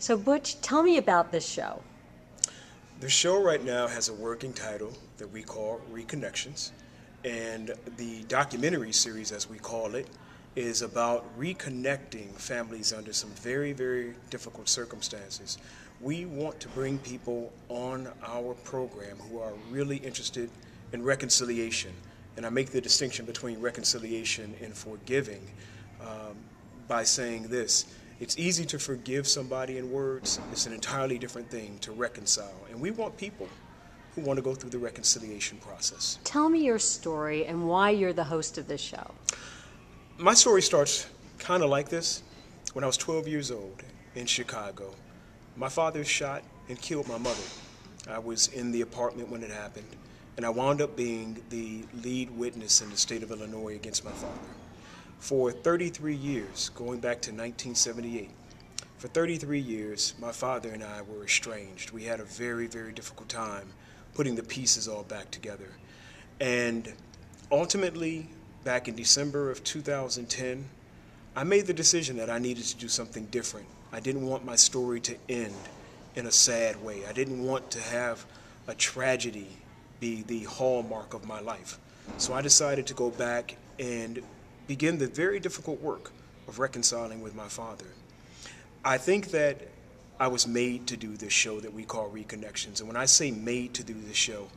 So Butch, tell me about this show. The show right now has a working title that we call Reconnections, and the documentary series, as we call it, is about reconnecting families under some very, very difficult circumstances. We want to bring people on our program who are really interested in reconciliation, and I make the distinction between reconciliation and forgiving um, by saying this. It's easy to forgive somebody in words. It's an entirely different thing to reconcile. And we want people who want to go through the reconciliation process. Tell me your story and why you're the host of this show. My story starts kind of like this. When I was 12 years old in Chicago, my father shot and killed my mother. I was in the apartment when it happened, and I wound up being the lead witness in the state of Illinois against my father. For 33 years, going back to 1978, for 33 years, my father and I were estranged. We had a very, very difficult time putting the pieces all back together. And ultimately, back in December of 2010, I made the decision that I needed to do something different. I didn't want my story to end in a sad way. I didn't want to have a tragedy be the hallmark of my life. So I decided to go back and begin the very difficult work of reconciling with my father. I think that I was made to do this show that we call Reconnections. And when I say made to do this show,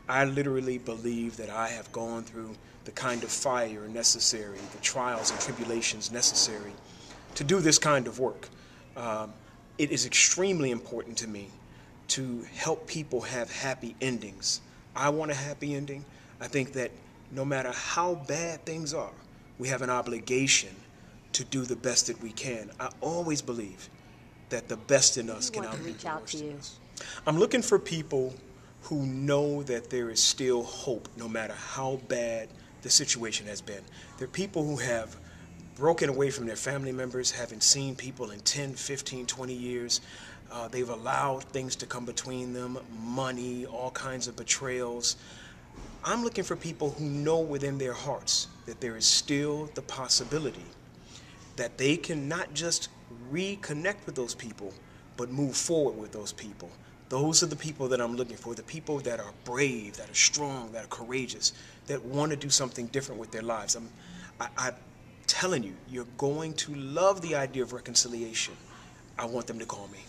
I literally believe that I have gone through the kind of fire necessary, the trials and tribulations necessary to do this kind of work. It is extremely important to me to help people have happy endings. I want a happy ending. I think that no matter how bad things are, we have an obligation to do the best that we can. I always believe that the best in us can outdo the worst in us. I'm looking for people who know that there is still hope no matter how bad the situation has been. There are people who have broken away from their family members, haven't seen people in 10, 15, 20 years. They've allowed things to come between them, money, all kinds of betrayals. I'm looking for people who know within their hearts that there is still the possibility that they can not just reconnect with those people, but move forward with those people. Those are the people that I'm looking for, the people that are brave, that are strong, that are courageous, that want to do something different with their lives. I'm telling you, you're going to love the idea of reconciliation. I want them to call me.